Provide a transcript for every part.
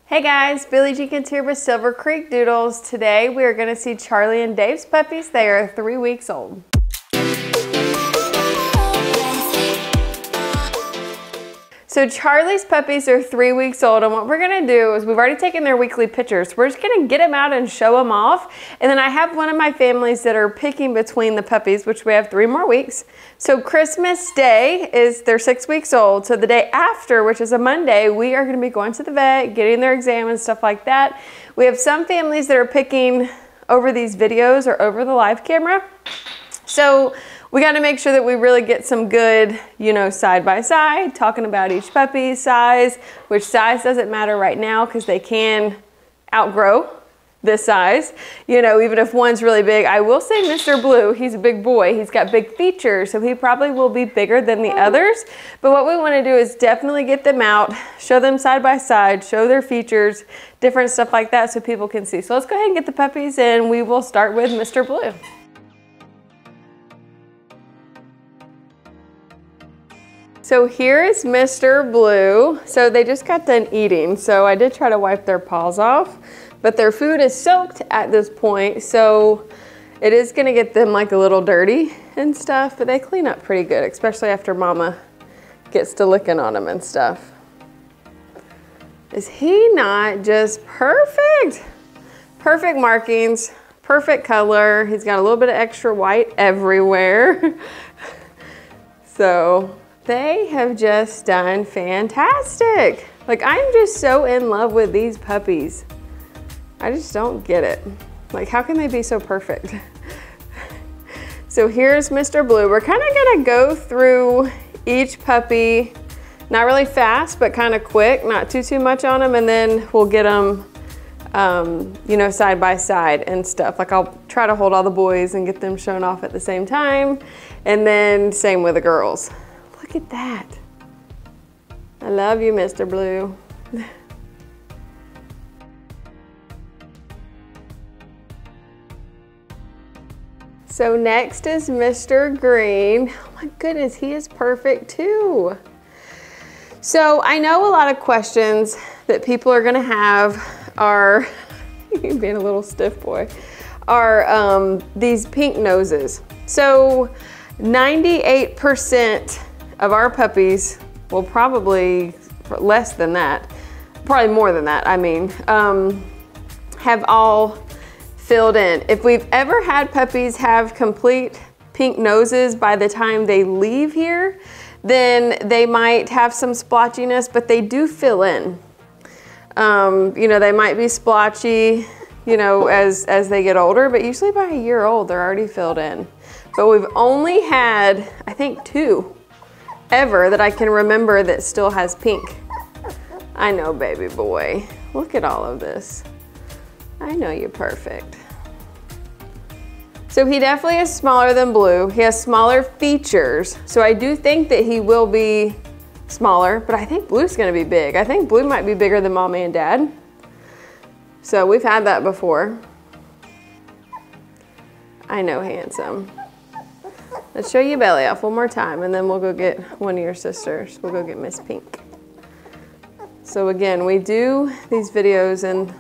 Hey guys, Billie Jenkins here with Silver Creek Doodles. Today we are going to see Charlie and Dave's puppies. They are 3 weeks old. So Charlie's puppies are 3 weeks old, and what we're gonna do is we've already taken their weekly pictures. We're just gonna get them out and show them off. And then I have one of my families that are picking between the puppies, which we have 3 more weeks. So Christmas Day is, they're 6 weeks old. So the day after, which is a Monday, we are gonna be going to the vet, getting their exam and stuff like that. We have some families that are picking over these videos or over the live camera. So we got to make sure that we really get some good, side by side, talking about each puppy's size, which size doesn't matter right now because they can outgrow this size. Even if one's really big. I will say Mr. Blue, he's a big boy. He's got big features, so he probably will be bigger than the others. But what we want to do is definitely get them out, show them side by side, show their features, different stuff like that so people can see. So let's go ahead and get the puppies, and we will start with Mr. Blue. So here is Mr. Blue. So they just got done eating. So I did try to wipe their paws off, but their food is soaked at this point. So it is gonna get them like a little dirty and stuff, but they clean up pretty good, especially after Mama gets to licking on them and stuff. Is he not just perfect? Perfect markings, perfect color. He's got a little bit of extra white everywhere. So they have just done fantastic. Like, I'm just so in love with these puppies. I just don't get it. Like, how can they be so perfect? So here's Mr. Blue. We're kind of gonna go through each puppy, not really fast, but kind of quick, not too much on them, and then we'll get them, side by side and stuff. Like, I'll try to hold all the boys and get them shown off at the same time, and then same with the girls. Look at that. I love you, Mr. Blue. So next is Mr. Green. Oh my goodness, he is perfect too. So I know a lot of questions that people are gonna have are, being a little stiff boy, are these pink noses. So 98% of our puppies, well, probably less than that, probably more than that, I mean, have all filled in. If we've ever had puppies have complete pink noses by the time they leave here, then they might have some splotchiness, but they do fill in. They might be splotchy, as they get older, but usually by a year old, they're already filled in. But we've only had, I think, 2 ever that I can remember that still has pink. I know, baby boy. Look at all of this. I know you're perfect. So he definitely is smaller than Blue. He has smaller features. So I do think that he will be smaller, but I think Blue's gonna be big. I think Blue might be bigger than Mommy and Dad. So we've had that before. I know, handsome. Let's show you belly off one more time, and then we'll go get one of your sisters. We'll go get Miss Pink. So again, we do these videos in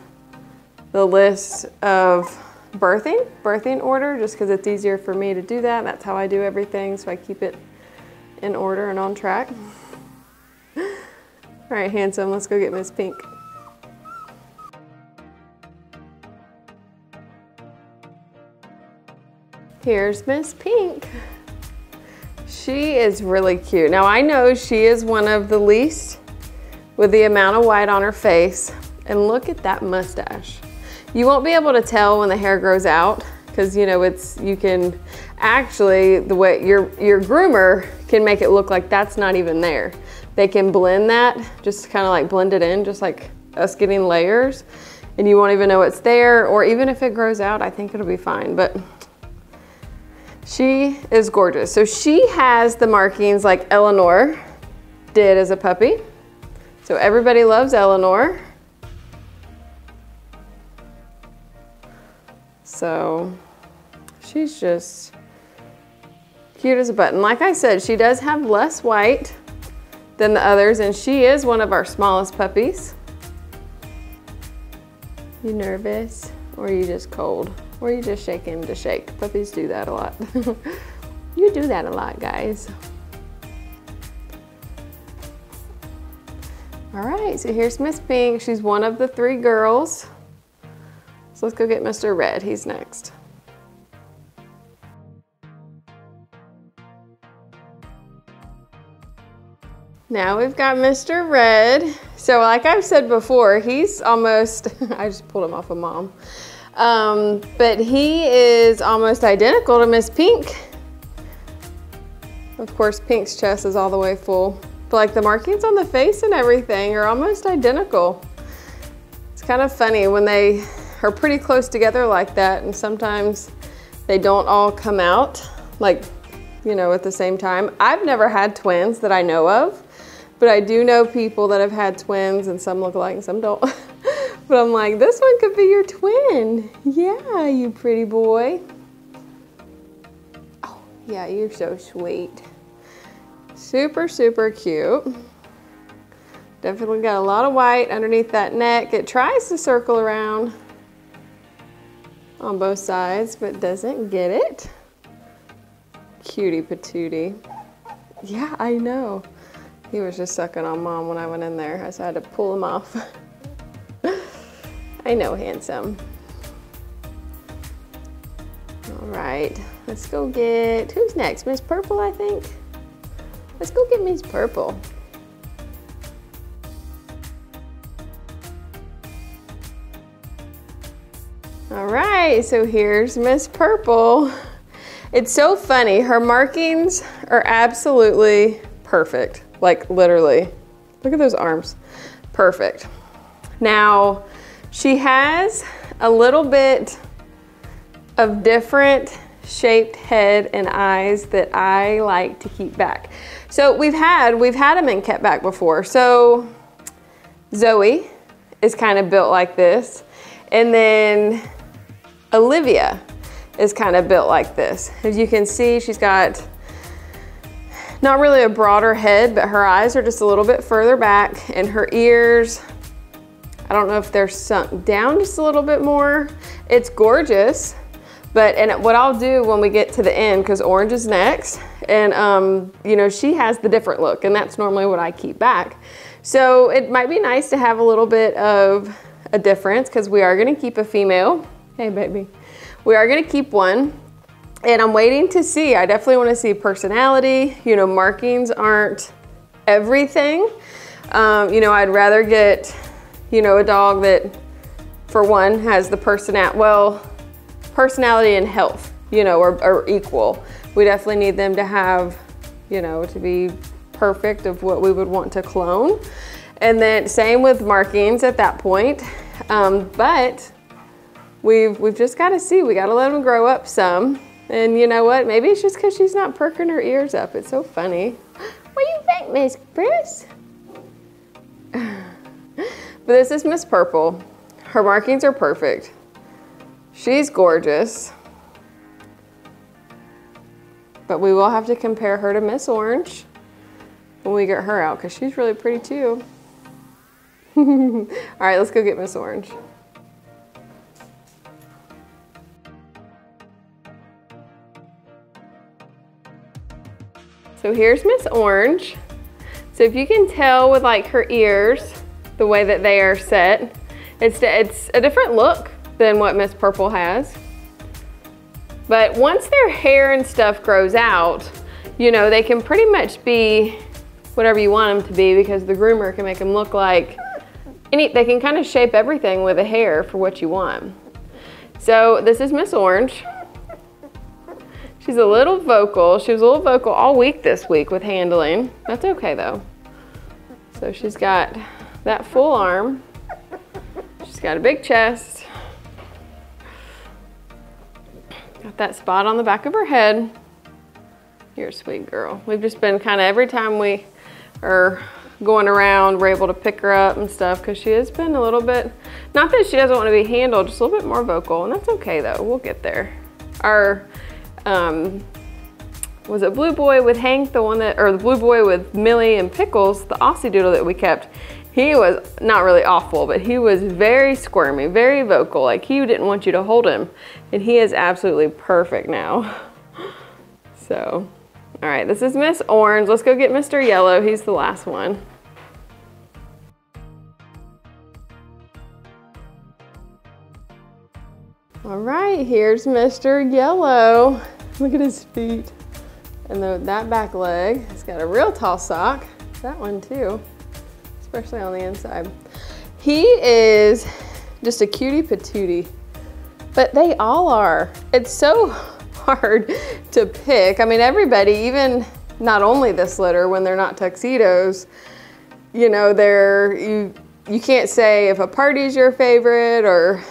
the list of birthing order, just because it's easier for me to do that. That's how I do everything, so I keep it in order and on track. All right, handsome, let's go get Miss Pink. Here's Miss Pink. She is really cute. Now I know she is one of the least with the amount of white on her face. And look at that mustache. You won't be able to tell when the hair grows out because you can actually, the way your groomer can make it look like that's not even there. They can blend that, just kind of like blend it in, just like us getting layers, and you won't even know it's there, or even if it grows out, I think it'll be fine. But she is gorgeous. So she has the markings like Eleanor did as a puppy. So everybody loves Eleanor. So she's just cute as a button. Like I said, she does have less white than the others, and she is one of our smallest puppies. You nervous? Or are you just cold? Or are you just shaking to shake? Puppies do that a lot. You do that a lot, guys. All right, so here's Miss Pink. She's one of the 3 girls. So let's go get Mr. Red. He's next. Now we've got Mr. Red. So like I've said before, he's almost, I just pulled him off of Mom. But he is almost identical to Miss Pink. Of course, Pink's chest is all the way full. But like the markings on the face and everything are almost identical. It's kind of funny when they are pretty close together like that, and sometimes they don't all come out like, you know, at the same time. I've never had twins that I know of, but I do know people that have had twins, and some look alike and some don't. But I'm like, this one could be your twin. Yeah, you pretty boy. Oh, yeah, you're so sweet. Super, super cute. Definitely got a lot of white underneath that neck. It tries to circle around on both sides, but doesn't get it. Cutie patootie. Yeah, I know. He was just sucking on Mom when I went in there. I just had to pull him off. I know, handsome. All right, let's go get, who's next? Miss Purple, I think. Let's go get Miss Purple. All right, so here's Miss Purple. It's so funny. Her markings are absolutely perfect. Like literally, look at those arms. Perfect. Now, she has a little bit of different shaped head and eyes that I like to keep back. So we've had them in kept back before. So Zoe is kind of built like this. And then Olivia is kind of built like this. As you can see, she's got not really a broader head, but her eyes are just a little bit further back, and her ears, I don't know if they're sunk down just a little bit more. It's gorgeous, and what I'll do when we get to the end, because Orange is next, and you know, she has the different look, and that's normally what I keep back. So it might be nice to have a little bit of a difference, because we are gonna keep a female. Hey baby. We are gonna keep one, and I'm waiting to see. I definitely wanna see personality. You know, markings aren't everything. You know, I'd rather get, you know, a dog that, for one, has the personality and health, you know, are equal. We definitely need them to have, you know, to be perfect of what we would want to clone. And then same with markings at that point. But we've just got to see. We got to let them grow up some. And you know what? Maybe it's just because she's not perking her ears up. It's so funny. What do you think, Miss Chris? But this is Miss Purple. Her markings are perfect. She's gorgeous. But we will have to compare her to Miss Orange when we get her out, because she's really pretty too. All right, let's go get Miss Orange. So here's Miss Orange. So if you can tell with like her ears, the way that they are set, it's a different look than what Miss Purple has. But once their hair and stuff grows out, you know, they can pretty much be whatever you want them to be, because the groomer can make them look like they can kind of shape everything with the hair for what you want. So this is Miss Orange. She's a little vocal. She was a little vocal all week this week with handling. That's okay though. So she's got that full arm. She's got a big chest. Got that spot on the back of her head. You're a sweet girl. We've just been kind of, every time we are going around, we're able to pick her up and stuff, because she has been a little bit, not that she doesn't want to be handled, just a little bit more vocal, and that's okay though. We'll get there. Our, was it Blue Boy with Hank, the one that, or the Blue Boy with Millie and Pickles, the Aussie Doodle that we kept, He was not really awful, but he was very squirmy, very vocal. Like he didn't want you to hold him. And he is absolutely perfect now. So, all right, this is Miss Orange. Let's go get Mr. Yellow. He's the last one. All right, here's Mr. Yellow. Look at his feet. And that back leg, it's got a real tall sock. That one too, especially on the inside. He is just a cutie patootie, but they all are. It's so hard to pick. I mean, everybody, even not only this litter, when they're not tuxedos, you know, you can't say if a party's your favorite or,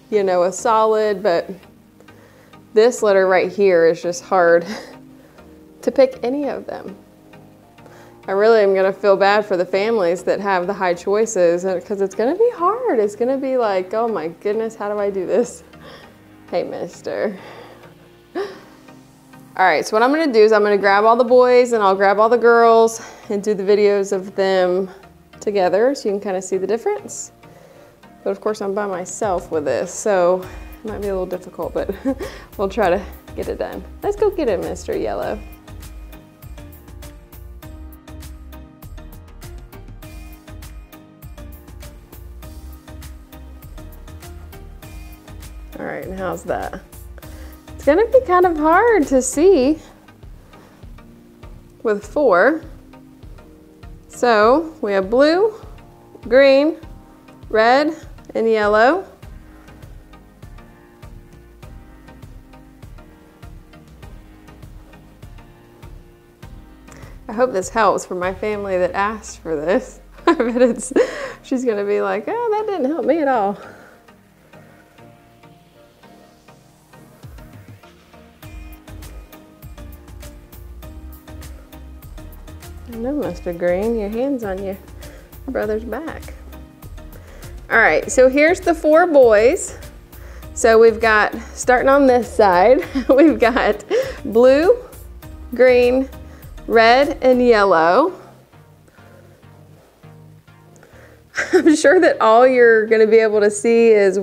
you know, a solid, but this litter right here is just hard to pick any of them. I really am gonna feel bad for the families that have the high choices because it's gonna be hard. It's gonna be like, oh my goodness, how do I do this? Hey, mister. All right, so what I'm gonna do is I'm gonna grab all the boys and I'll grab all the girls and do the videos of them together so you can kind of see the difference. But of course I'm by myself with this, so it might be a little difficult, but we'll try to get it done. Let's go get it, Mr. Yellow. All right, and how's that? It's gonna be kind of hard to see with 4. So we have blue, green, red, and yellow. I hope this helps for my family that asked for this. I bet she's gonna be like, oh, that didn't help me at all. I know, Mr. Green, your hand's on your brother's back. All right, so here's the 4 boys. So we've got, starting on this side, we've got blue, green, red, and yellow. I'm sure that all you're gonna be able to see is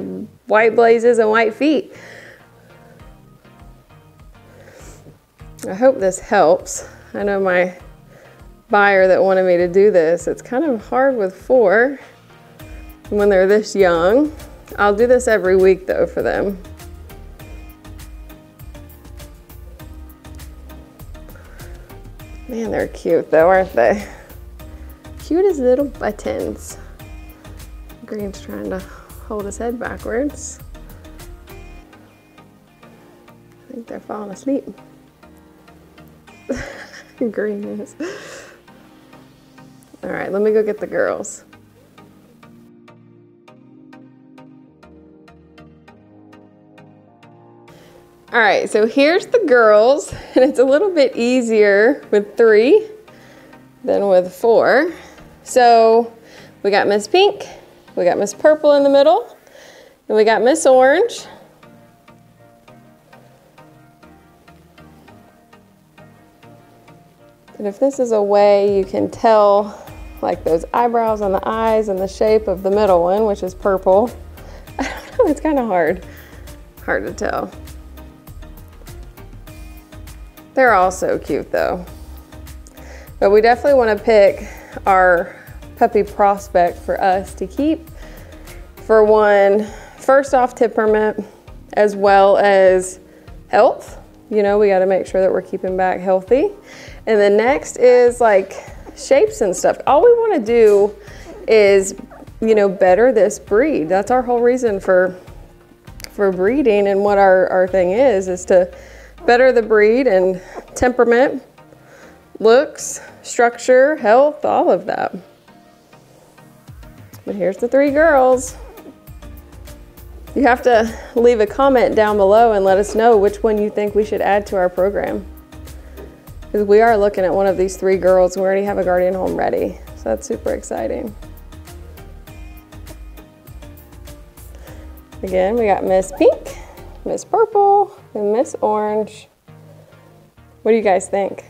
white blazes and white feet. I hope this helps. I know my buyer that wanted me to do this, it's kind of hard with 4 when they're this young. I'll do this every week though for them. Man, they're cute though, aren't they? Cute as little buttons. Green's trying to hold his head backwards. I think they're falling asleep. Green is. All right, let me go get the girls. All right, so here's the girls, and it's a little bit easier with 3 than with 4. So we got Miss Pink, we got Miss Purple in the middle, and we got Miss Orange. And if this is a way you can tell, like those eyebrows on the eyes and the shape of the middle one, which is purple, I don't know, it's kind of hard to tell. They're all so cute though. But we definitely want to pick our puppy prospect for us to keep. For one, first off, temperament as well as health. You know, we got to make sure that we're keeping back healthy. And then next is like shapes and stuff. All we want to do is, you know, better this breed. That's our whole reason for breeding, and what our thing is to better the breed and temperament, looks, structure, health, all of that. But here's the 3 girls. You have to leave a comment down below and let us know which one you think we should add to our program. Because we are looking at one of these 3 girls, and we already have a guardian home ready. So that's super exciting. Again, we got Miss Pink, Miss Purple, and Miss Orange. What do you guys think?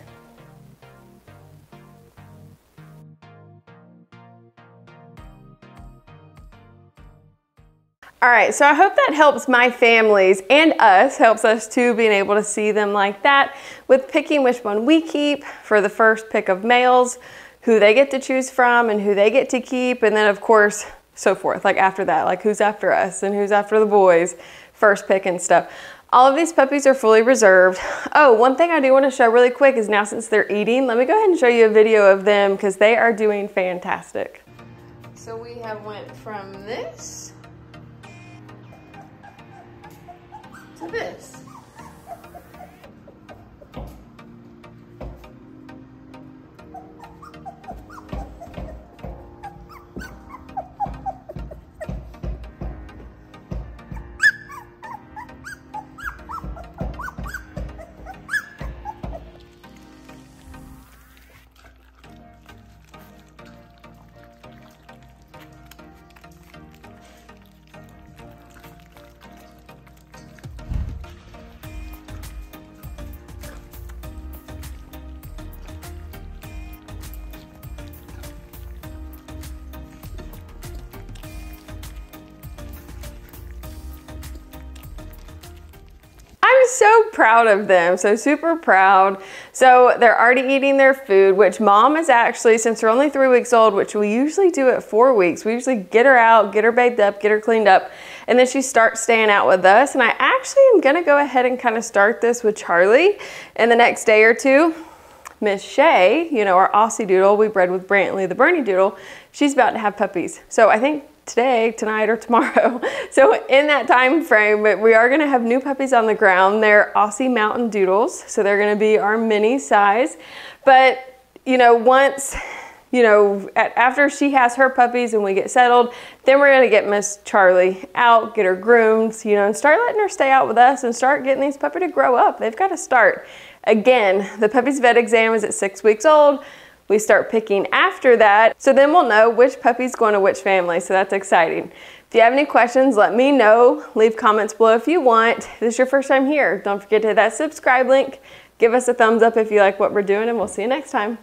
All right, so I hope that helps my families and us, helps us too, being able to see them like that with picking which one we keep for the first pick of males, who they get to choose from and who they get to keep, and then of course, so forth, like after that, like who's after us and who's after the boys, first pick and stuff. All of these puppies are fully reserved. Oh, one thing I do want to show really quick is now since they're eating, let me go ahead and show you a video of them because they are doing fantastic. So we have went from this to this. I'm so proud of them, so super proud. So they're already eating their food, which mom is actually, since they're only 3 weeks old, which we usually do at 4 weeks, we usually get her out, get her bathed up, get her cleaned up, and then she starts staying out with us. And I actually am gonna go ahead and kind of start this with Charlie in the next day or two. Miss Shay, you know, our Aussie Doodle, we bred with Brantley, the Bernedoodle, she's about to have puppies. So I think today, tonight, or tomorrow. So in that time frame, we are gonna have new puppies on the ground. They're Aussie Mountain Doodles, so they're gonna be our mini size. But, you know, once, you know, after she has her puppies and we get settled, then we're gonna get Miss Charlie out, get her groomed, you know, and start letting her stay out with us and start getting these puppies to grow up. They've gotta start. Again, the puppy's vet exam is at 6 weeks old. We start picking after that, so then we'll know which puppy's going to which family, so that's exciting. If you have any questions, let me know. Leave comments below if you want. If this is your first time here, don't forget to hit that subscribe link. Give us a thumbs up if you like what we're doing, and we'll see you next time.